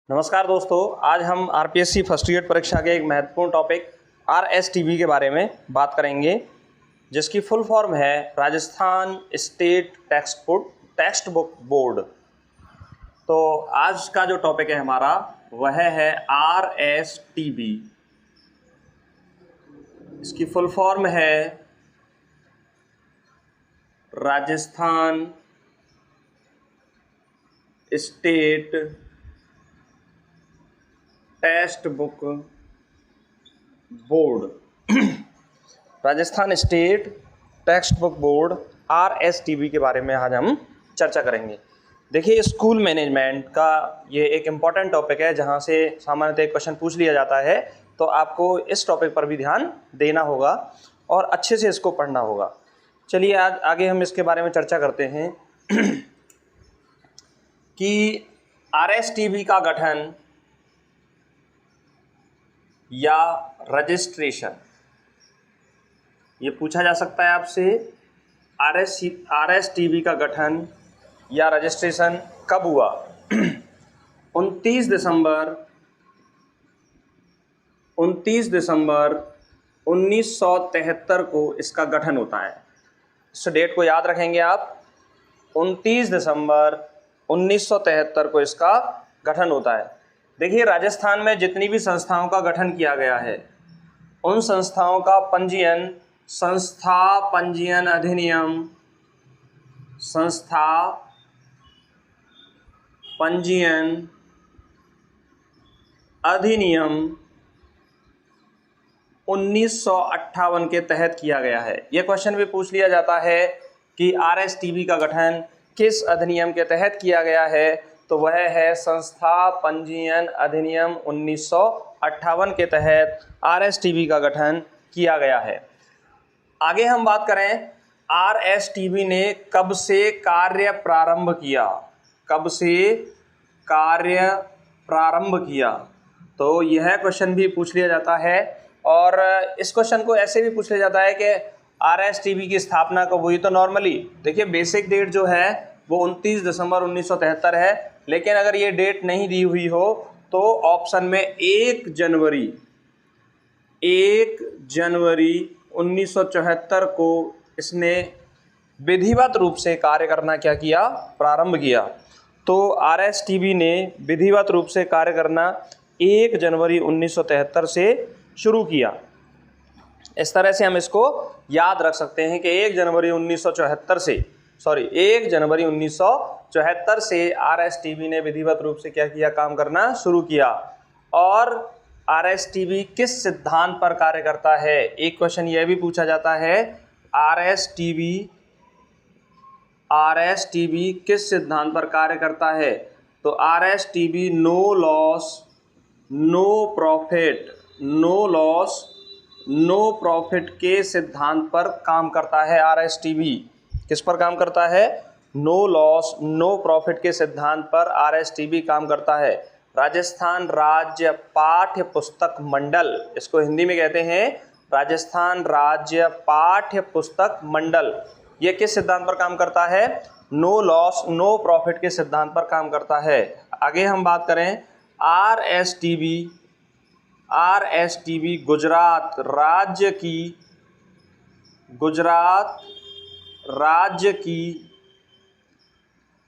नमस्कार दोस्तों, आज हम आरपीएससी फर्स्ट ईयर परीक्षा के एक महत्वपूर्ण टॉपिक आरएसटीबी के बारे में बात करेंगे, जिसकी फुल फॉर्म है Rajasthan state text book board. तो आज का जो टॉपिक है हमारा वह है आरएसटीबी। इसकी फुल फॉर्म है Rajasthan state text book board. Rajasthan state text book board RSTB के बारे में आज हम चर्चा करेंगे। देखिए, स्कूल मैनेजमेंट का ये एक इम्पॉर्टेंट टॉपिक है जहाँ से सामान्यतः एक क्वेश्चन पूछ लिया जाता है, तो आपको इस टॉपिक पर भी ध्यान देना होगा और अच्छे से इसको पढ़ना होगा। चलिए आज आगे हम इसके बारे में चर्चा करते हैं कि आरएसटीबी का गठन या रजिस्ट्रेशन, ये पूछा जा सकता है आपसे। आरएसटीबी का गठन या रजिस्ट्रेशन कब हुआ? 29 दिसंबर 1973 को इसका गठन होता है। इस डेट को याद रखेंगे आप। 29 दिसंबर 1973 को इसका गठन होता है। देखिए, राजस्थान में जितनी भी संस्थाओं का गठन किया गया है, उन संस्थाओं का पंजीयन संस्था पंजीयन अधिनियम 1958 के तहत किया गया है। यह क्वेश्चन भी पूछ लिया जाता है कि आरएसटीबी का गठन किस अधिनियम के तहत किया गया है, तो वह है संस्था पंजीयन अधिनियम 1958 के तहत आरएसटीबी का गठन किया गया है। आगे हम बात करें, आरएसटीबी ने कब से कार्य प्रारंभ किया, तो यह क्वेश्चन भी पूछ लिया जाता है। और इस क्वेश्चन को ऐसे भी पूछ लिया जाता है कि आरएसटीबी की स्थापना कब हुई। तो नॉर्मली देखिए, बेसिक डेट जो है वो 29 दिसंबर 1973 है, लेकिन अगर ये डेट नहीं दी हुई हो तो ऑप्शन में 1 जनवरी 1974 को इसने विधिवत रूप से कार्य करना प्रारंभ किया। तो आरएसटीबी ने विधिवत रूप से कार्य करना 1 जनवरी 1973 से शुरू किया। इस तरह से हम इसको याद रख सकते हैं कि 1 जनवरी 1974 से आरएसटीबी ने विधिवत रूप से क्या किया, काम करना शुरू किया। और आरएसटीबी किस सिद्धांत पर कार्य करता है? एक क्वेश्चन यह भी पूछा जाता है, आरएसटीबी किस सिद्धांत पर कार्य करता है? तो आरएसटीबी नो लॉस नो प्रॉफिट के सिद्धांत पर काम करता है। आरएसटीबी किस पर काम करता है? नो लॉस नो प्रॉफिट के सिद्धांत पर आरएसटीबी काम करता है। राजस्थान राज्य पाठ्य पुस्तक मंडल, इसको हिंदी में कहते हैं राजस्थान राज्य पाठ्य पुस्तक मंडल, ये किस सिद्धांत पर काम करता है? नो लॉस नो प्रॉफिट के सिद्धांत पर काम करता है। आगे हम बात करें, आरएसटीबी गुजरात राज्य की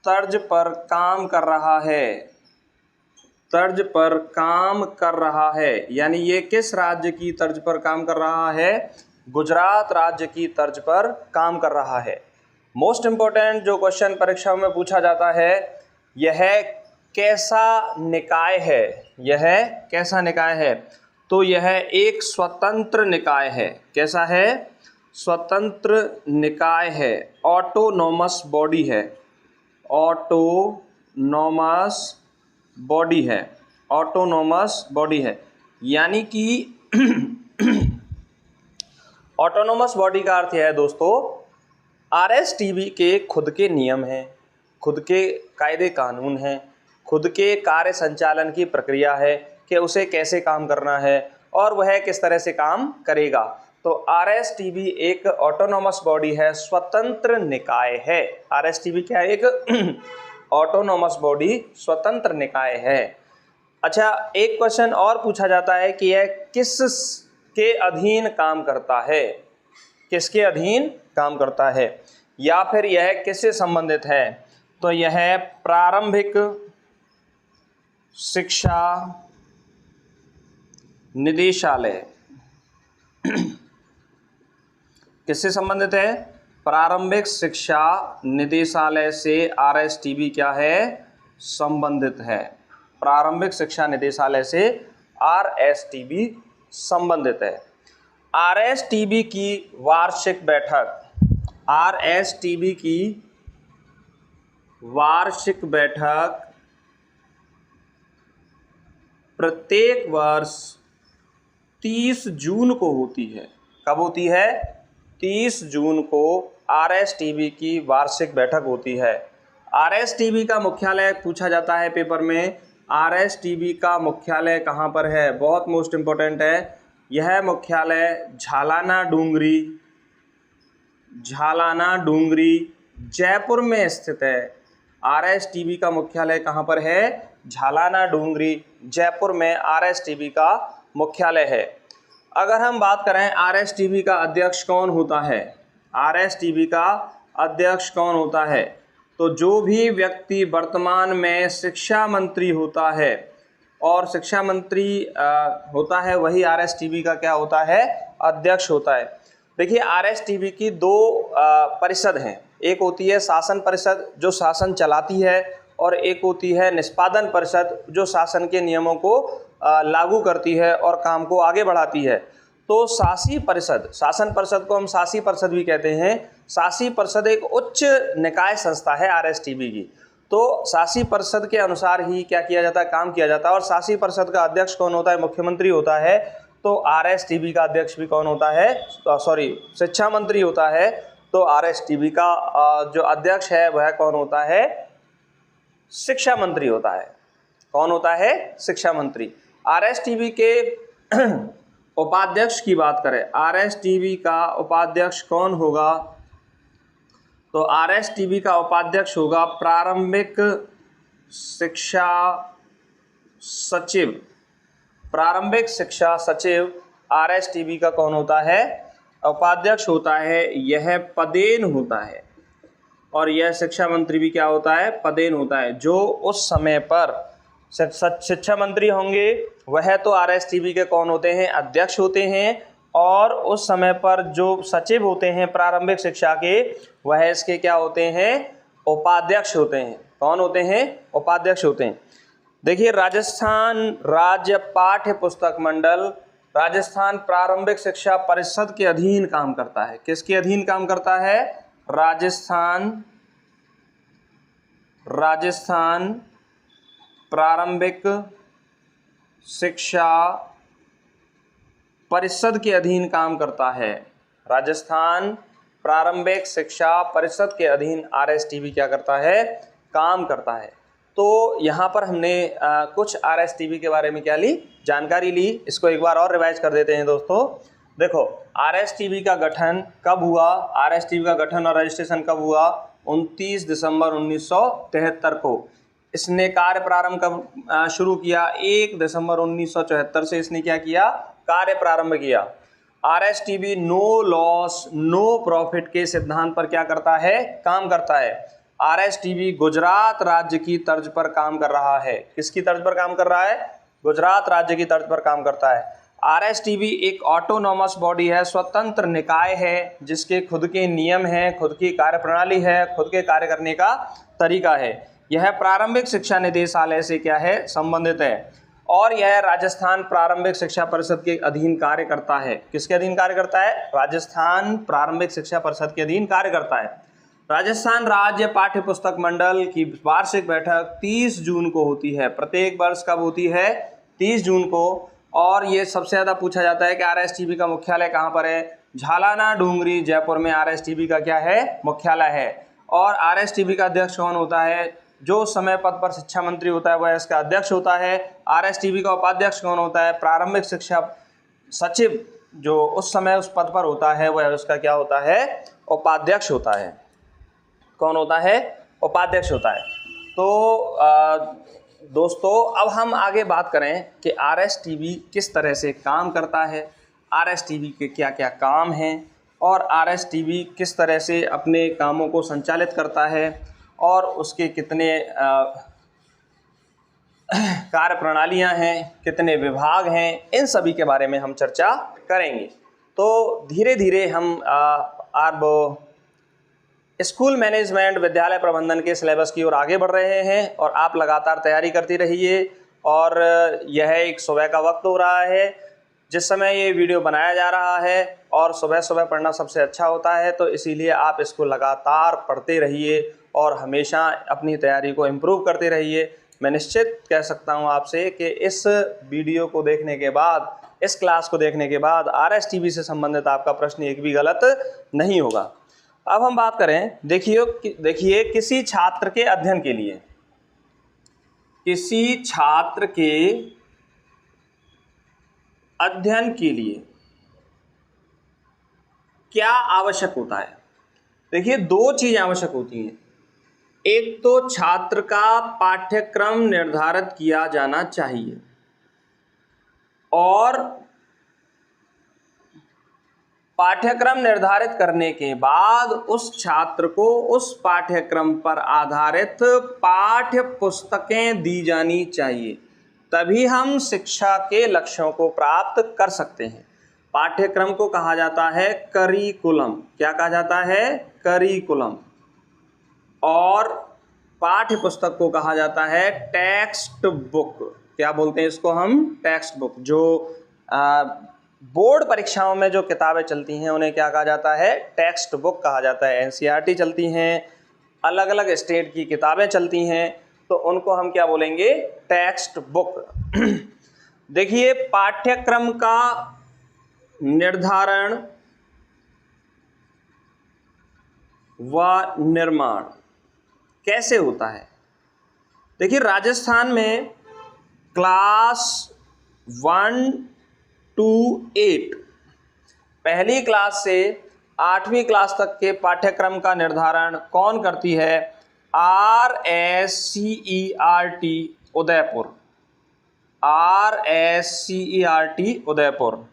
तर्ज पर काम कर रहा है। यानी ये किस राज्य की तर्ज पर काम कर रहा है? गुजरात राज्य की तर्ज पर काम कर रहा है। मोस्ट इम्पोर्टेंट जो क्वेश्चन परीक्षा में पूछा जाता है, यह कैसा निकाय है? तो यह एक स्वतंत्र निकाय है। कैसा है? स्वतंत्र निकाय है। ऑटोनोमस बॉडी है। यानी कि ऑटोनोमस बॉडी का अर्थ यह है दोस्तों, आरएसटीबी के खुद के नियम हैं, खुद के कायदे कानून हैं, खुद के कार्य संचालन की प्रक्रिया है कि उसे कैसे काम करना है और वह किस तरह से काम करेगा। तो आरएसटीबी एक ऑटोनोमस बॉडी है, स्वतंत्र निकाय है। आरएसटीबी क्या है? एक ऑटोनोमस बॉडी, स्वतंत्र निकाय है। अच्छा, एक क्वेश्चन और पूछा जाता है कि यह किस के अधीन काम करता है, किसके अधीन काम करता है, या फिर यह किससे संबंधित है। तो यह प्रारंभिक शिक्षा निदेशालय किससे संबंधित है, प्रारंभिक शिक्षा निदेशालय से RSTV क्या है, संबंधित है। प्रारंभिक शिक्षा निदेशालय से RSTV संबंधित है। RSTV की वार्षिक बैठक, RSTV की वार्षिक बैठक प्रत्येक वर्ष 30 जून को होती है। कब होती है, 30 जून को RSTV की वार्षिक बैठक होती है। RSTV का मुख्यालय पूछा जाता है पेपर में, RSTV का मुख्यालय कहाँ पर है, बहुत मोस्ट इम्पोर्टेंट है। यह मुख्यालय झालाना डूंगरी जयपुर में स्थित है। RSTV का मुख्यालय कहाँ पर है, झालाना डूंगरी जयपुर में RSTV का मुख्यालय है। अगर हम बात करें RSTV का अध्यक्ष कौन होता है, RSTV का अध्यक्ष कौन होता है, तो जो भी व्यक्ति वर्तमान में शिक्षा मंत्री होता है और शिक्षा मंत्री होता है, वही RSTV का क्या होता है, अध्यक्ष होता है। देखिए, RSTV की दो परिषद हैं, एक होती है शासन परिषद जो शासन चलाती है, और एक होती है निष्पादन परिषद जो शासन के नियमों को लागू करती है और काम को आगे बढ़ाती है। तो शासी परिषद, शासन परिषद को हम शासी परिषद भी कहते हैं। शासी परिषद एक उच्च निकाय संस्था है RSTV की। तो शासी परिषद के अनुसार ही क्या किया जाता है, काम किया जाता है। और शासी परिषद का अध्यक्ष कौन होता है, मुख्यमंत्री होता है। तो RSTV का अध्यक्ष भी कौन होता है, शिक्षा मंत्री होता है। तो RSTV का जो अध्यक्ष है वह कौन होता है, शिक्षा मंत्री होता है। कौन होता है, शिक्षा मंत्री। RSTV के उपाध्यक्ष की बात करें, RSTV का उपाध्यक्ष कौन होगा, तो RSTV का उपाध्यक्ष होगा प्रारंभिक शिक्षा सचिव। प्रारंभिक शिक्षा सचिव RSTV का कौन होता है, उपाध्यक्ष होता है। यह पदेन होता है, और यह शिक्षा मंत्री भी क्या होता है, पदेन होता है। जो उस समय पर शिक्षा मंत्री होंगे वह तो RSTV के कौन होते हैं, अध्यक्ष होते हैं। और उस समय पर जो सचिव होते हैं प्रारंभिक शिक्षा के, वह इसके क्या होते हैं, उपाध्यक्ष होते हैं। कौन होते हैं, उपाध्यक्ष होते हैं। देखिए, राजस्थान राज्य पाठ्य पुस्तक मंडल राजस्थान प्रारंभिक शिक्षा परिषद के अधीन काम करता है। किसके अधीन काम करता है, राजस्थान प्रारंभिक शिक्षा परिषद के अधीन काम करता है। राजस्थान प्रारंभिक शिक्षा परिषद के अधीन RSTV क्या करता है, काम करता है। तो यहाँ पर हमने कुछ RSTV के बारे में क्या ली, जानकारी ली। इसको एक बार और रिवाइज कर देते हैं दोस्तों। देखो, RSTV का गठन कब हुआ, RSTV का गठन और रजिस्ट्रेशन कब हुआ, 29 दिसंबर 1973 को। इसने कार्य प्रारंभ कब शुरू किया, 1 दिसंबर 1974 से इसने क्या किया, कार्य प्रारंभ किया। RSTV no loss no profit के सिद्धांत पर क्या करता है, काम करता है। RSTV गुजरात राज्य की तर्ज पर काम कर रहा है। किसकी तर्ज पर काम कर रहा है, गुजरात राज्य की तर्ज पर काम करता है। RSTV एक ऑटोनॉमस बॉडी है, स्वतंत्र निकाय है, जिसके खुद के नियम हैं, खुद की कार्यप्रणाली है, खुद के कार्य करने का तरीका है। यह प्रारंभिक शिक्षा निदेशालय से क्या है, संबंधित है। और यह राजस्थान प्रारंभिक शिक्षा परिषद के अधीन कार्य करता है। किसके अधीन कार्य करता है, राजस्थान प्रारंभिक शिक्षा परिषद के अधीन कार्य करता है। राजस्थान राज्य पाठ्य पुस्तक मंडल की वार्षिक बैठक 30 जून को होती है। प्रत्येक वर्ष कब होती है, 30 जून को। और ये सबसे ज़्यादा पूछा जाता है कि RSTV का मुख्यालय कहाँ पर है, झालाना डूंगरी जयपुर में RSTV का क्या है, मुख्यालय है। और RSTV का अध्यक्ष कौन होता है, जो समय पद पर शिक्षा मंत्री होता है वह इसका अध्यक्ष होता है। RSTV का उपाध्यक्ष कौन होता है, प्रारंभिक शिक्षा सचिव, जो उस समय उस पद पर होता है वह उसका क्या होता है, उपाध्यक्ष होता है। कौन होता है, उपाध्यक्ष होता है। तो दोस्तों अब हम आगे बात करें कि RSTV किस तरह से काम करता है, RSTV के क्या क्या काम हैं और RSTV किस तरह से अपने कामों को संचालित करता है और उसके कितने कार्य प्रणालियाँ हैं, कितने विभाग हैं, इन सभी के बारे में हम चर्चा करेंगे। तो धीरे धीरे हम अब स्कूल मैनेजमेंट विद्यालय प्रबंधन के सिलेबस की ओर आगे बढ़ रहे हैं और आप लगातार तैयारी करती रहिए। और यह एक सुबह का वक्त हो रहा है जिस समय ये वीडियो बनाया जा रहा है और सुबह सुबह पढ़ना सबसे अच्छा होता है, तो इसीलिए आप इसको लगातार पढ़ते रहिए और हमेशा अपनी तैयारी को इम्प्रूव करते रहिए। मैं निश्चित कह सकता हूँ आपसे कि इस वीडियो को देखने के बाद, इस क्लास को देखने के बाद RSTV से संबंधित आपका प्रश्न एक भी गलत नहीं होगा। अब हम बात करें, देखिए किसी छात्र के अध्ययन के लिए, किसी छात्र के अध्ययन के लिए क्या आवश्यक होता है। देखिए दो चीज़ आवश्यक होती हैं। एक तो छात्र का पाठ्यक्रम निर्धारित किया जाना चाहिए और पाठ्यक्रम निर्धारित करने के बाद उस छात्र को उस पाठ्यक्रम पर आधारित पाठ्य पुस्तकें दी जानी चाहिए, तभी हम शिक्षा के लक्ष्यों को प्राप्त कर सकते हैं। पाठ्यक्रम को कहा जाता है करिकुलम। क्या कहा जाता है? करिकुलम। और पाठ्य पुस्तक को कहा जाता है टेक्स्ट बुक। क्या बोलते हैं इसको हम? Text book. जो बोर्ड परीक्षाओं में जो किताबें चलती हैं उन्हें क्या कहा जाता है? टेक्स्ट बुक कहा जाता है। NCERT चलती हैं, अलग अलग स्टेट की किताबें चलती हैं, तो उनको हम क्या बोलेंगे? Text book. देखिए पाठ्यक्रम का निर्धारण व निर्माण कैसे होता है? देखिए राजस्थान में क्लास 1 to 8, पहली क्लास से 8वीं क्लास तक के पाठ्यक्रम का निर्धारण कौन करती है? RSCERT Udaipur. RSCERT Udaipur.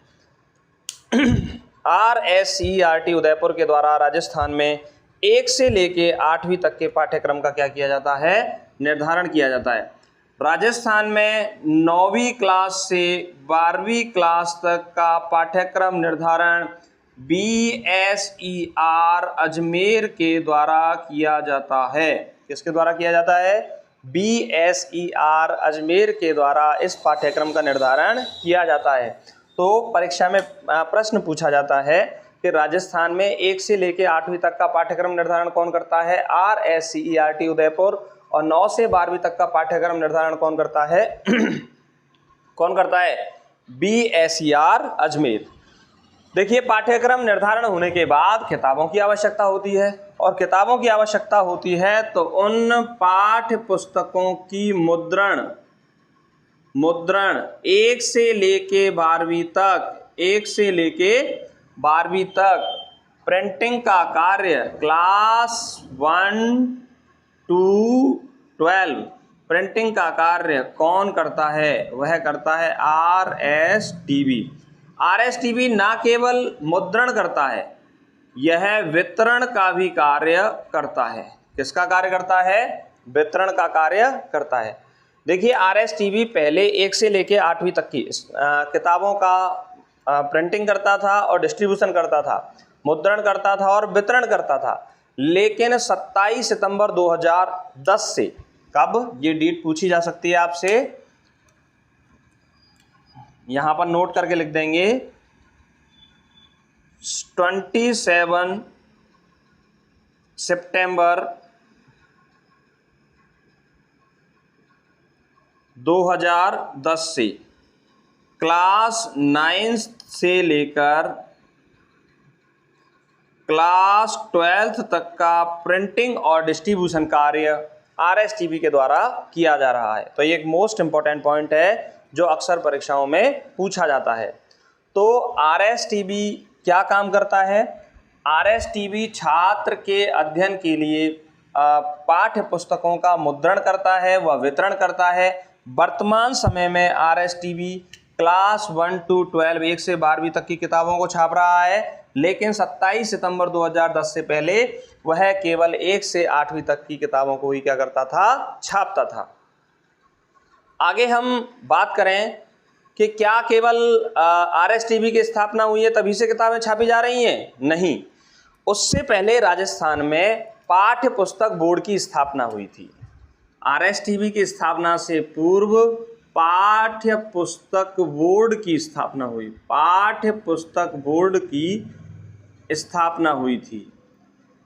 RSCERT Udaipur के द्वारा राजस्थान में 1 से लेके 8वीं तक के पाठ्यक्रम का क्या किया जाता है? निर्धारण किया जाता है। राजस्थान में 9वीं क्लास से 12वीं क्लास तक का पाठ्यक्रम निर्धारण BSER अजमेर के द्वारा किया जाता है। किसके द्वारा किया जाता है? BSER अजमेर के द्वारा इस पाठ्यक्रम का निर्धारण किया जाता है। तो परीक्षा में प्रश्न पूछा जाता है कि राजस्थान में 1 से लेके 8वीं तक का पाठ्यक्रम निर्धारण कौन करता है? RSCERT उदयपुर। और 9 से 12वीं तक का पाठ्यक्रम निर्धारण कौन करता है? कौन करता है? BSER अजमेर। देखिए पाठ्यक्रम निर्धारण होने के बाद किताबों की आवश्यकता होती है, और किताबों की आवश्यकता होती है तो उन पाठ्य पुस्तकों की मुद्रण 1 से लेके 12वीं तक प्रिंटिंग का कार्य क्लास 1 to 12 प्रिंटिंग का कार्य कौन करता है? वह करता है RSTV। RSTV ना केवल मुद्रण करता है, यह वितरण का भी कार्य करता है। किसका कार्य करता है? वितरण का कार्य करता है। देखिए RSTV पहले 1 से लेके 8वीं तक की किताबों का प्रिंटिंग करता था और डिस्ट्रीब्यूशन करता था, मुद्रण करता था और वितरण करता था। लेकिन 27 सितंबर 2010 से, कब? ये डेट पूछी जा सकती है आपसे, यहां पर नोट करके लिख देंगे, 27 सितंबर 2010 से क्लास 9 से लेकर क्लास 12th तक का प्रिंटिंग और डिस्ट्रीब्यूशन कार्य RSTV के द्वारा किया जा रहा है। तो ये एक मोस्ट इंपॉर्टेंट पॉइंट है जो अक्सर परीक्षाओं में पूछा जाता है। तो RSTV क्या काम करता है? RSTV छात्र के अध्ययन के लिए पाठ्य पुस्तकों का मुद्रण करता है व वितरण करता है। वर्तमान समय में RSTV क्लास 1 to 12 1 से 12वीं तक की किताबों को छाप रहा है, लेकिन 27 सितंबर 2010 से पहले वह केवल 1 से 8वीं तक की किताबों को ही क्या करता था, छापता था। आगे हम बात करें कि क्या केवल RSTV की स्थापना हुई है तभी से किताबें छापी जा रही हैं? नहीं, उससे पहले राजस्थान में पाठ्य पुस्तक बोर्ड की स्थापना हुई थी। RSTV की स्थापना से पूर्व पाठ्य पुस्तक बोर्ड की स्थापना हुई, पाठ्य पुस्तक बोर्ड की स्थापना हुई थी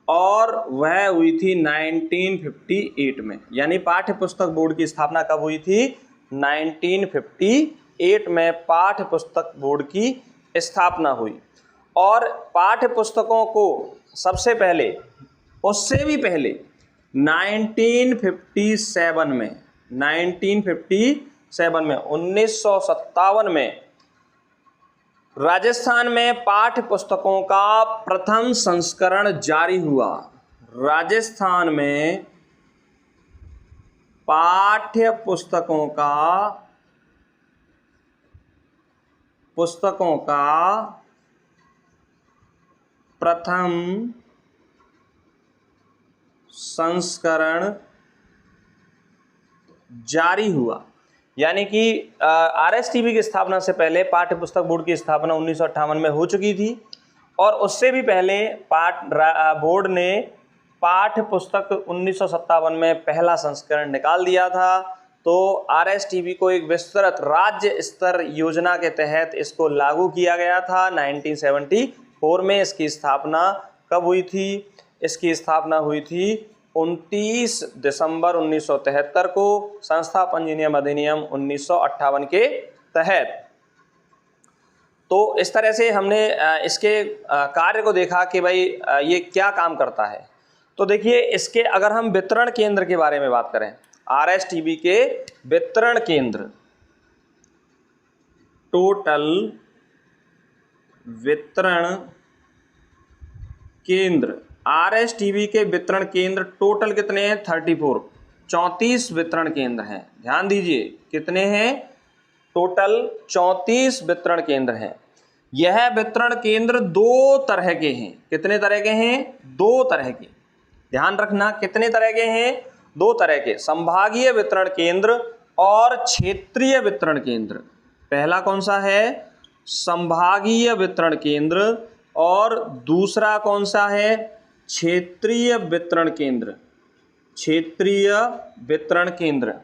और वह हुई थी 1958 में। यानी पाठ्य पुस्तक बोर्ड की स्थापना कब हुई थी? 1958 में पाठ्य पुस्तक बोर्ड की स्थापना हुई। और पाठ्य पुस्तकों को सबसे पहले, उससे भी पहले 1957 में 1957 में राजस्थान में पाठ्य पुस्तकों का प्रथम संस्करण जारी हुआ। राजस्थान में पाठ्य पुस्तकों का प्रथम संस्करण जारी हुआ। यानी कि RSTV की स्थापना से पहले पाठ्य पुस्तक बोर्ड की स्थापना 1958 में हो चुकी थी और उससे भी पहले बोर्ड ने पाठ्य पुस्तक 1957 में पहला संस्करण निकाल दिया था। तो RSTV को एक विस्तृत राज्य स्तर योजना के तहत इसको लागू किया गया था। 1974 में इसकी स्थापना कब हुई थी? इसकी स्थापना हुई थी 29 दिसंबर 1973 को संस्था पंजीयन अधिनियम 1958 के तहत। तो इस तरह से हमने इसके कार्य को देखा कि भाई ये क्या काम करता है। तो देखिए, इसके अगर हम वितरण केंद्र के बारे में बात करें, RSTV के वितरण केंद्र, टोटल वितरण केंद्र, RSTV के वितरण केंद्र टोटल कितने हैं? 34 वितरण केंद्र हैं। ध्यान दीजिए, कितने हैं? टोटल 34 वितरण केंद्र हैं। यह वितरण केंद्र दो तरह के हैं। कितने तरह के हैं? दो तरह के। ध्यान रखना, कितने तरह के हैं? दो तरह के, संभागीय वितरण केंद्र और क्षेत्रीय वितरण केंद्र। पहला कौन सा है? संभागीय वितरण केंद्र और दूसरा कौन सा है? क्षेत्रीय वितरण केंद्र। क्षेत्रीय वितरण केंद्र।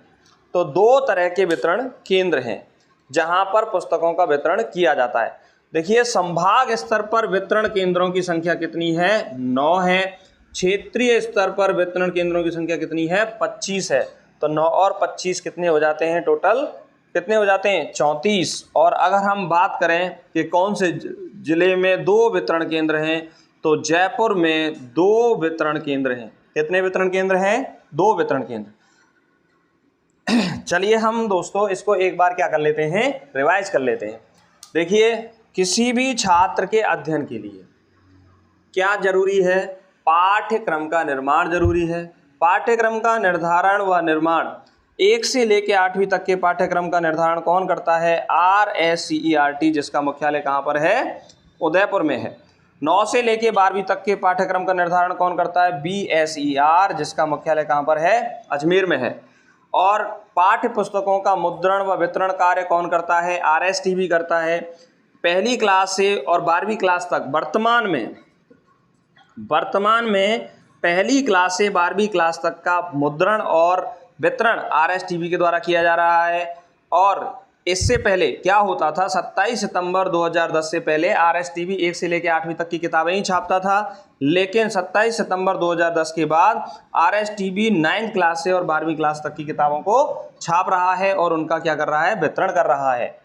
तो दो तरह के वितरण केंद्र हैं जहां पर पुस्तकों का वितरण किया जाता है। देखिए, संभाग स्तर पर वितरण केंद्रों की संख्या कितनी है? 9 है। क्षेत्रीय स्तर पर वितरण केंद्रों की संख्या कितनी है? 25 है। तो 9 और 25 कितने हो जाते हैं? टोटल कितने हो जाते हैं? 34। और अगर हम बात करें कि कौन से जिले में दो वितरण केंद्र हैं, तो जयपुर में 2 वितरण केंद्र हैं। कितने वितरण केंद्र हैं? 2 वितरण केंद्र। चलिए हम दोस्तों इसको एक बार क्या कर लेते हैं? रिवाइज कर लेते हैं। देखिए, किसी भी छात्र के अध्ययन के लिए क्या जरूरी है? पाठ्यक्रम का निर्माण जरूरी है। पाठ्यक्रम का निर्धारण व निर्माण 1 से लेकर 8वीं तक के पाठ्यक्रम का निर्धारण कौन करता है? RSCERT, जिसका मुख्यालय कहाँ पर है? उदयपुर में है। 9 से लेकर 12वीं तक के पाठ्यक्रम का निर्धारण कौन करता है? BSER, जिसका मुख्यालय कहाँ पर है? अजमेर में है। और पाठ्य पुस्तकों का मुद्रण व वितरण कार्य कौन करता है? RSTV करता है। पहली क्लास से और 12वीं क्लास तक वर्तमान में पहली क्लास से 12वीं क्लास तक का मुद्रण और वितरण RSTV के द्वारा किया जा रहा है। और इससे पहले क्या होता था? 27 सितंबर 2010 से पहले RSTV 1 से लेकर 8वीं तक की किताबें ही छापता था, लेकिन 27 सितंबर 2010 के बाद RSTV 9th क्लास से और 12वीं क्लास तक की किताबों को छाप रहा है और उनका क्या कर रहा है? वितरण कर रहा है।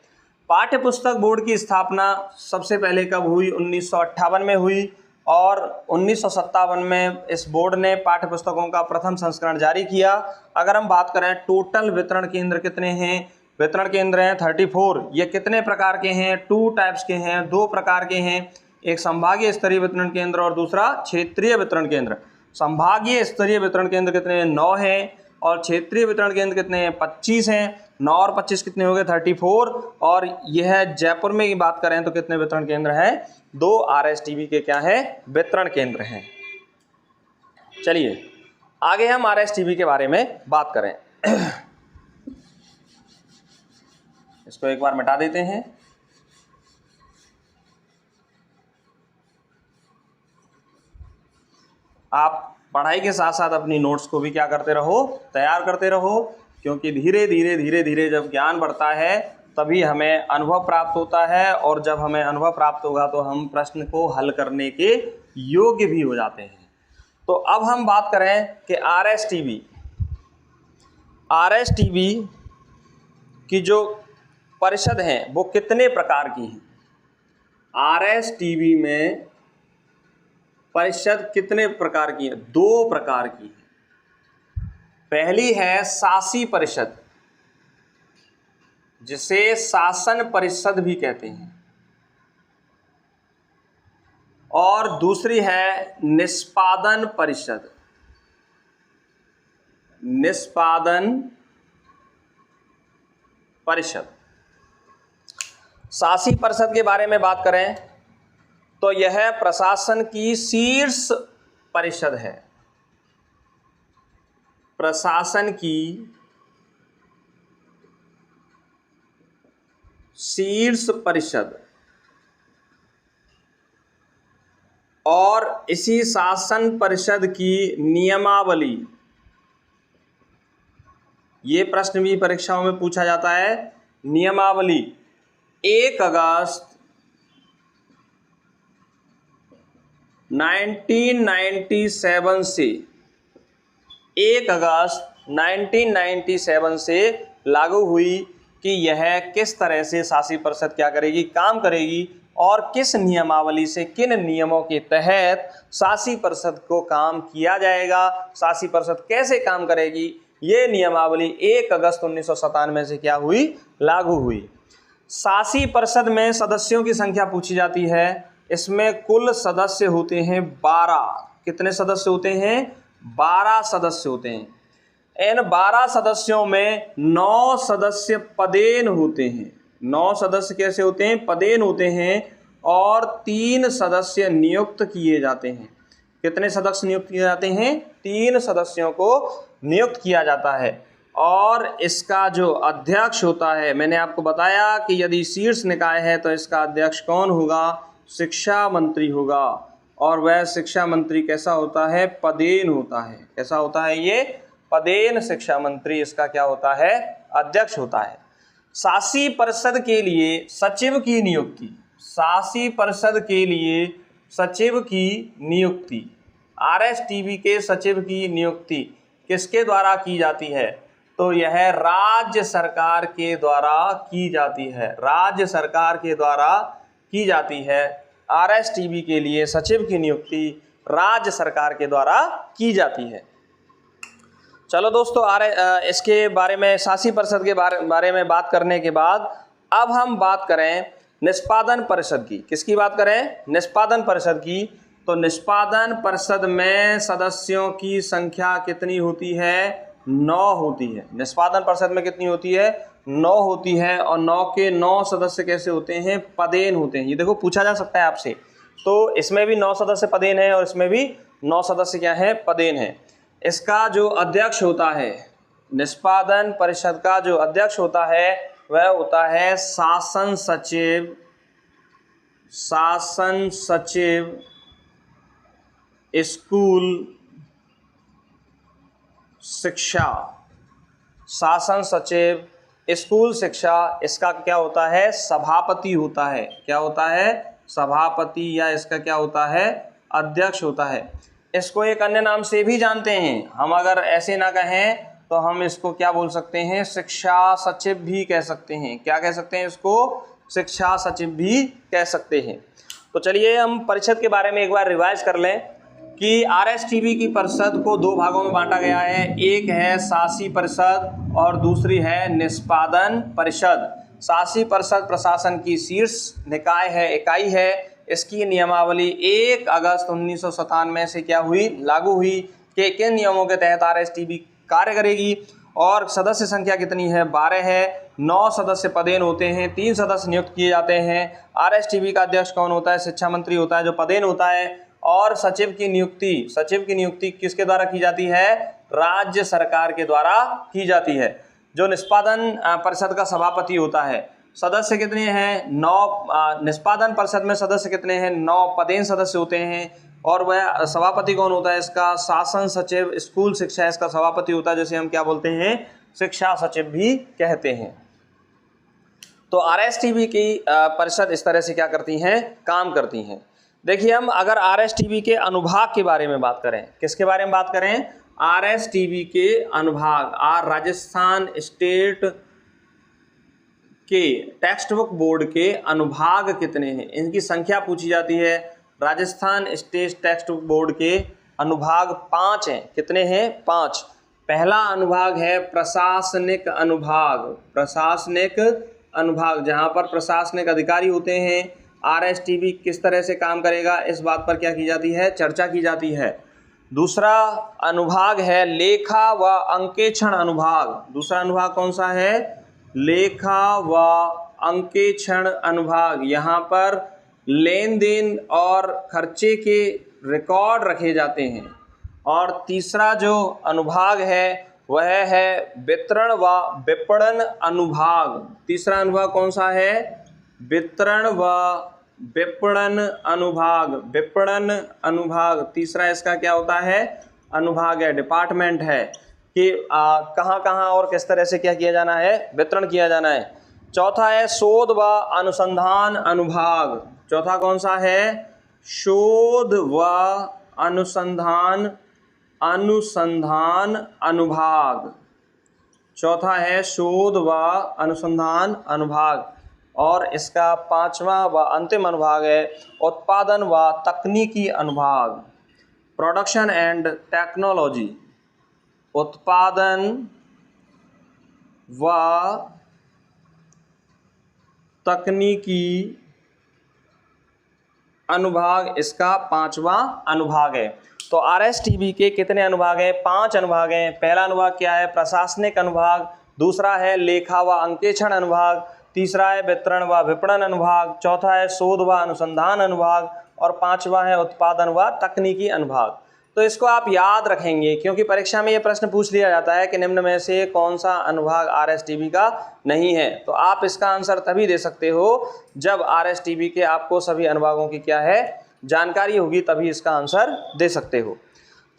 पाठ्य पुस्तक बोर्ड की स्थापना सबसे पहले कब हुई? 1958 में हुई और 1957 में इस बोर्ड ने पाठ्य पुस्तकों का प्रथम संस्करण जारी किया। अगर हम बात करें टोटल वितरण केंद्र कितने हैं? वितरण केंद्र हैं 34। ये कितने प्रकार के हैं? 2 टाइप्स के हैं, 2 प्रकार के हैं। एक संभागीय स्तरीय वितरण केंद्र और दूसरा क्षेत्रीय वितरण केंद्र। संभागीय स्तरीय वितरण केंद्र कितने हैं? 9 हैं। और क्षेत्रीय वितरण केंद्र कितने हैं? 25 हैं। 9 और 25 कितने हो गए? 34। और यह जयपुर में की बात करें तो कितने वितरण केंद्र हैं? 2 RSTV के क्या है? वितरण केंद्र हैं। चलिए आगे हम RSTV के बारे में बात करें। इसको एक बार मिटा देते हैं। आप पढ़ाई के साथ साथ अपनी नोट्स को भी क्या करते रहो? तैयार करते रहो, क्योंकि धीरे धीरे जब ज्ञान बढ़ता है तभी हमें अनुभव प्राप्त होता है, और जब हमें अनुभव प्राप्त होगा तो हम प्रश्न को हल करने के योग्य भी हो जाते हैं। तो अब हम बात करें कि RSTV की जो परिषद हैं वो कितने प्रकार की हैं? RSTV में परिषद कितने प्रकार की है? 2 प्रकार की है। पहली है शासी परिषद, जिसे शासन परिषद भी कहते हैं, और दूसरी है निष्पादन परिषद। निष्पादन परिषद। शासी परिषद के बारे में बात करें तो यह प्रशासन की शीर्ष परिषद है। प्रशासन की शीर्ष परिषद, और इसी शासन परिषद की नियमावली, ये प्रश्न भी परीक्षाओं में पूछा जाता है। नियमावली 1 अगस्त 1997 से 1 अगस्त 1997 से लागू हुई कि यह किस तरह से शासी परिषद क्या करेगी? काम करेगी, और किस नियमावली से, किन नियमों के तहत शासी परिषद को काम किया जाएगा, शासी परिषद कैसे काम करेगी, ये नियमावली 1 अगस्त 1997 से क्या हुई? लागू हुई। शासी परिषद में सदस्यों की संख्या पूछी जाती है। इसमें कुल सदस्य होते हैं 12। कितने सदस्य होते हैं? 12 सदस्य होते हैं। इन 12 सदस्यों में 9 सदस्य पदेन होते हैं। 9 सदस्य कैसे होते हैं? पदेन होते हैं। और 3 सदस्य नियुक्त किए जाते हैं। कितने सदस्य नियुक्त किए जाते हैं? 3 सदस्यों को नियुक्त किया जाता है। और इसका जो अध्यक्ष होता है, मैंने आपको बताया कि यदि शीर्ष निकाय है तो इसका अध्यक्ष कौन होगा? शिक्षा मंत्री होगा। और वह शिक्षा मंत्री कैसा होता है? पदेन होता है। कैसा होता है ये? पदेन शिक्षा मंत्री इसका क्या होता है? अध्यक्ष होता है। शासी परिषद के लिए सचिव की नियुक्ति, शासी परिषद के लिए सचिव की नियुक्ति, RSTV के सचिव की नियुक्ति किसके द्वारा की जाती है? तो यह राज्य सरकार के द्वारा की जाती है। राज्य सरकार के द्वारा की जाती है। RSTV के लिए सचिव की नियुक्ति राज्य सरकार के द्वारा की जाती है। चलो दोस्तों, इसके बारे में, शासी परिषद के बारे में बात करने के बाद अब हम बात करें निष्पादन परिषद की। किसकी बात करें? निष्पादन परिषद की। तो निष्पादन परिषद में सदस्यों की संख्या कितनी होती है? 9 होती है। निष्पादन परिषद में कितनी होती है? 9 होती है। और 9 के 9 सदस्य कैसे होते हैं? पदेन होते हैं। ये देखो पूछा जा सकता है आपसे। तो इसमें भी 9 सदस्य पदेन है और इसमें भी 9 सदस्य क्या है? पदेन है। इसका जो अध्यक्ष होता है, निष्पादन परिषद का जो अध्यक्ष होता है वह होता है शासन सचिव। शासन सचिव स्कूल शिक्षा, शासन सचिव स्कूल शिक्षा, इसका क्या होता है? सभापति होता है। क्या होता है? सभापति, या इसका क्या होता है? अध्यक्ष होता है। इसको एक अन्य नाम से भी जानते हैं हम, अगर ऐसे ना कहें तो हम इसको क्या बोल सकते हैं? शिक्षा सचिव भी कह सकते हैं। क्या कह सकते हैं इसको? शिक्षा सचिव भी कह सकते हैं। तो चलिए हम परिषद के बारे में एक बार रिवाइज कर लें कि RSTV की परिषद को 2 भागों में बांटा गया है। एक है शासी परिषद और दूसरी है निष्पादन परिषद। शासी परिषद प्रशासन की शीर्ष निकाय है, इकाई है। इसकी नियमावली 1 अगस्त 1997 से क्या हुई, लागू हुई कि किन नियमों के तहत RSTV कार्य करेगी। और सदस्य संख्या कितनी है, 12 है। 9 सदस्य पदेन होते हैं, 3 सदस्य नियुक्त किए जाते हैं। RSTV का अध्यक्ष कौन होता है, शिक्षा मंत्री होता है जो पदेन होता है। और सचिव की नियुक्ति किसके द्वारा की जाती है, राज्य सरकार के द्वारा की जाती है, जो निष्पादन परिषद का सभापति होता है। सदस्य कितने हैं, 9। निष्पादन परिषद में सदस्य कितने हैं, 9 पदेन सदस्य होते हैं। और वह सभापति कौन होता है इसका, शासन सचिव। स्कूल शिक्षा इसका सभापति होता है, जैसे हम क्या बोलते हैं, शिक्षा सचिव भी कहते हैं। तो RSTV की परिषद इस तरह से क्या करती हैं, काम करती हैं। देखिए, हम अगर RSTV के अनुभाग के बारे में बात करें, किसके बारे में बात करें, RSTV के अनुभाग। राजस्थान स्टेट के टेक्स्ट बुक बोर्ड के अनुभाग कितने हैं, इनकी संख्या पूछी जाती है। Rajasthan state text book board के अनुभाग 5 हैं। कितने हैं, 5। पहला अनुभाग है प्रशासनिक अनुभाग, जहां पर प्रशासनिक अधिकारी होते हैं। RSTV किस तरह से काम करेगा, इस बात पर क्या की जाती है, चर्चा की जाती है। दूसरा अनुभाग है लेखा व अंकेक्षण अनुभाग। दूसरा अनुभाग कौन सा है, लेखा व अंकेक्षण अनुभाग। यहाँ पर लेन देन और खर्चे के रिकॉर्ड रखे जाते हैं। और तीसरा जो अनुभाग है वह है वितरण व विपणन अनुभाग। तीसरा अनुभाग कौन सा है, वितरण व विपणन अनुभाग। तीसरा इसका क्या होता है, अनुभाग है, डिपार्टमेंट है कि कहाँ कहाँ और किस तरह से क्या किया जाना है, वितरण किया जाना है। चौथा है शोध व अनुसंधान अनुभाग। चौथा कौन सा है, शोध व अनुसंधान अनुभाग। चौथा है शोध व अनुसंधान अनुभाग। और इसका 5वां व अंतिम अनुभाग है उत्पादन व तकनीकी अनुभाग, प्रोडक्शन एंड टेक्नोलॉजी। उत्पादन व तकनीकी अनुभाग इसका 5वां अनुभाग है। तो RSTV के कितने अनुभाग हैं, 5 अनुभाग हैं। पहला अनुभाग क्या है, प्रशासनिक अनुभाग। दूसरा है लेखा व अंकेक्षण अनुभाग। तीसरा है वितरण व विपणन अनुभाग। चौथा है शोध व अनुसंधान अनुभाग। और 5वां है उत्पादन व तकनीकी अनुभाग। तो इसको आप याद रखेंगे, क्योंकि परीक्षा में ये प्रश्न पूछ लिया जाता है कि निम्न में से कौन सा अनुभाग RSTV का नहीं है। तो आप इसका आंसर तभी दे सकते हो जब RSTV के आपको सभी अनुभागों की क्या है, जानकारी होगी, तभी इसका आंसर दे सकते हो।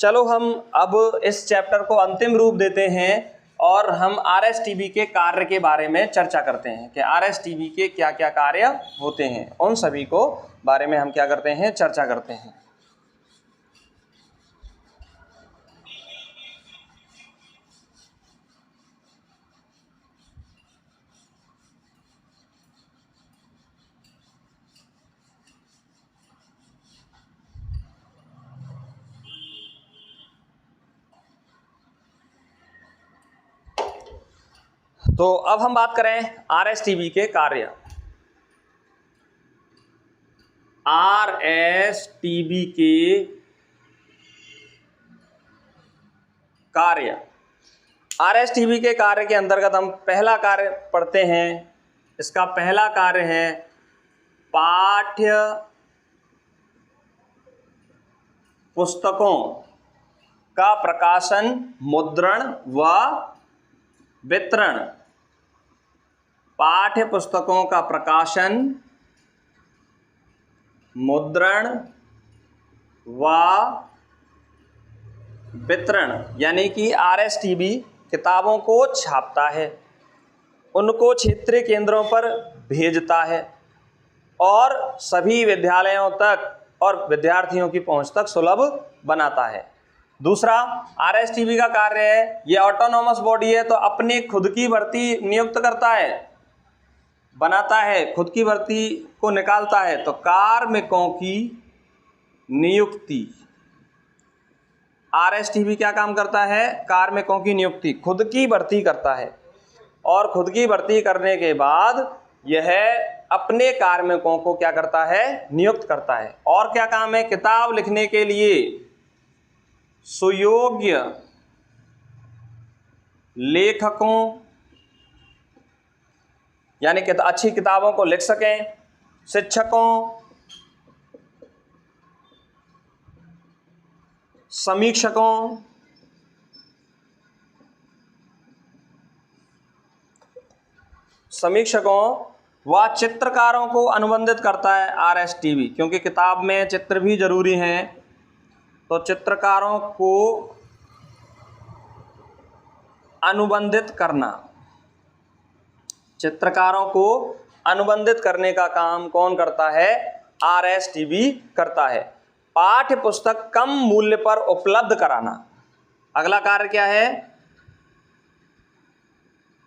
चलो हम अब इस चैप्टर को अंतिम रूप देते हैं और हम RSTV के कार्य के बारे में चर्चा करते हैं कि RSTV के क्या क्या कार्य होते हैं। उन सभी को बारे में हम क्या करते हैं, चर्चा करते हैं। तो अब हम बात करें RSTV के कार्य। RSTV के कार्य, RSTV के कार्य के अंतर्गत हम पहला कार्य पढ़ते हैं। इसका पहला कार्य है पाठ्य पुस्तकों का प्रकाशन, मुद्रण व वितरण। पाठ्य पुस्तकों का प्रकाशन, मुद्रण व वितरण, यानी कि RSTV किताबों को छापता है, उनको क्षेत्रीय केंद्रों पर भेजता है और सभी विद्यालयों तक और विद्यार्थियों की पहुंच तक सुलभ बनाता है। दूसरा, RSTV का कार्य है, ये ऑटोनॉमस बॉडी है, तो अपनी खुद की भर्ती नियुक्त करता है, बनाता है, खुद की भर्ती को निकालता है। तो कार्मिकों की नियुक्ति, RSTV क्या काम करता है, कार्मिकों की नियुक्ति, खुद की भर्ती करता है। और खुद की भर्ती करने के बाद यह अपने कार्मिकों को क्या करता है, नियुक्त करता है। और क्या काम है, किताब लिखने के लिए सुयोग्य लेखकों, यानी कि अच्छी किताबों को लिख सकें, शिक्षकों, समीक्षकों, व चित्रकारों को अनुबंधित करता है आरएसटीबी, क्योंकि किताब में चित्र भी जरूरी हैं, तो चित्रकारों को अनुबंधित करना, चित्रकारों को अनुबंधित करने का काम कौन करता है, आरएसटीबी करता है। पाठ्य पुस्तक कम मूल्य पर उपलब्ध कराना, अगला कार्य क्या है,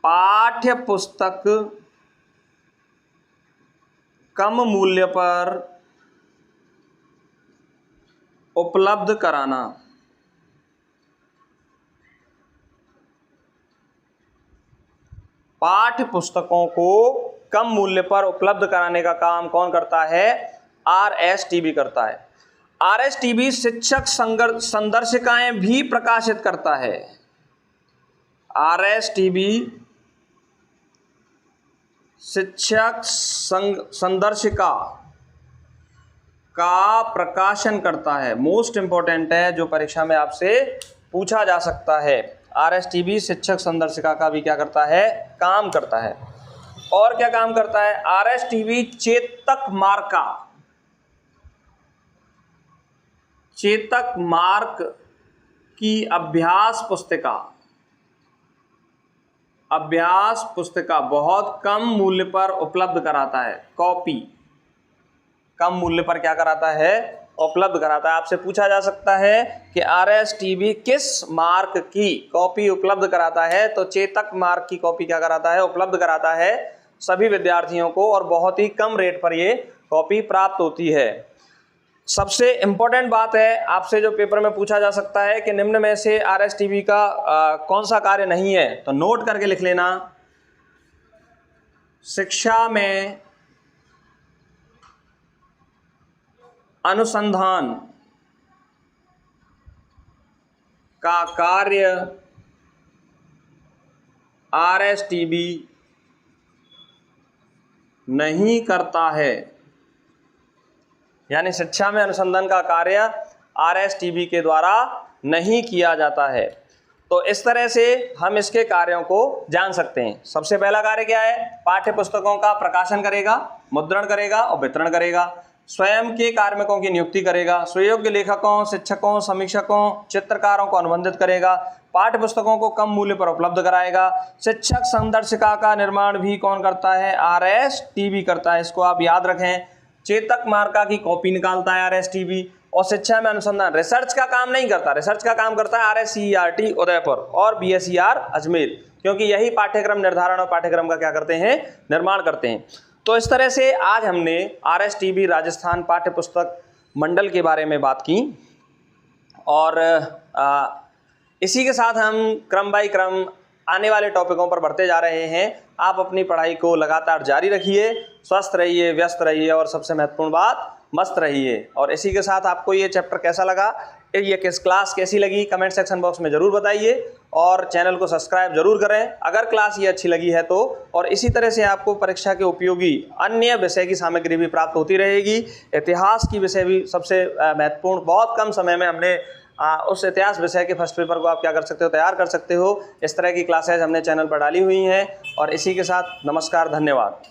पाठ्य पुस्तक कम मूल्य पर उपलब्ध कराना। पाठ्य पुस्तकों को कम मूल्य पर उपलब्ध कराने का काम कौन करता है, आरएसटीबी करता है। आरएसटीबी शिक्षक संदर्शिकाएं भी प्रकाशित करता है। आरएसटीबी शिक्षक संदर्शिका का प्रकाशन करता है। मोस्ट इंपॉर्टेंट है, जो परीक्षा में आपसे पूछा जा सकता है। आरएसटीबी शिक्षक संदर्शिका का भी क्या करता है, काम करता है। और क्या काम करता है, आरएसटीबी चेतक मार्क की अभ्यास पुस्तिका बहुत कम मूल्य पर उपलब्ध कराता है। कॉपी कम मूल्य पर क्या कराता है, उपलब्ध कराता है। आपसे पूछा जा सकता है कि आरएसटीबी किस मार्क की कॉपी उपलब्ध कराता है, तो चेतक मार्क की कॉपी क्या कराता है, उपलब्ध कराता है सभी विद्यार्थियों को, और बहुत ही कम रेट पर ये कॉपी प्राप्त होती है। सबसे इम्पोर्टेंट बात है, आपसे जो पेपर में पूछा जा सकता है कि निम्न में से आरएसटीबी का कौन सा कार्य नहीं है, तो नोट करके लिख लेना। शिक्षा में अनुसंधान का कार्य आरएसटीबी नहीं करता है, यानी शिक्षा में अनुसंधान का कार्य आरएसटीबी के द्वारा नहीं किया जाता है। तो इस तरह से हम इसके कार्यों को जान सकते हैं। सबसे पहला कार्य क्या है, पाठ्य पुस्तकों का प्रकाशन करेगा, मुद्रण करेगा और वितरण करेगा, स्वयं के कार्मिकों की नियुक्ति करेगा, सुयोग्य लेखकों, शिक्षकों, समीक्षकों, चित्रकारों को अनुबंधित करेगा, पाठ्य पुस्तकों को कम मूल्य पर उपलब्ध कराएगा, शिक्षक संदर्शिका का निर्माण भी कौन करता है, आरएसटीबी करता है। इसको आप याद रखें। चेतक मार्का की कॉपी निकालता है आरएसटीबी, और शिक्षा में अनुसंधान, रिसर्च का काम नहीं करता, रिसर्च का काम करता है आरएससीईआरटी उदयपुर और बीएसईआर अजमेर, क्योंकि यही पाठ्यक्रम निर्धारण और पाठ्यक्रम का क्या करते हैं, निर्माण करते हैं। तो इस तरह से आज हमने आरएसटीबी राजस्थान पाठ्य पुस्तक मंडल के बारे में बात की, और इसी के साथ हम क्रम बाई क्रम आने वाले टॉपिकों पर बढ़ते जा रहे हैं। आप अपनी पढ़ाई को लगातार जारी रखिए, स्वस्थ रहिए, व्यस्त रहिए, और सबसे महत्वपूर्ण बात, मस्त रहिए। और इसी के साथ आपको ये चैप्टर कैसा लगा, ये क्लास कैसी लगी, कमेंट सेक्शन बॉक्स में ज़रूर बताइए, और चैनल को सब्सक्राइब जरूर करें अगर क्लास ये अच्छी लगी है तो। और इसी तरह से आपको परीक्षा के उपयोगी अन्य विषय की सामग्री भी प्राप्त होती रहेगी। इतिहास की विषय भी सबसे महत्वपूर्ण, बहुत कम समय में हमने उस इतिहास विषय के फर्स्ट पेपर को आप क्या कर सकते हो, तैयार कर सकते हो। इस तरह की क्लासेज हमने चैनल पर डाली हुई हैं। और इसी के साथ नमस्कार, धन्यवाद।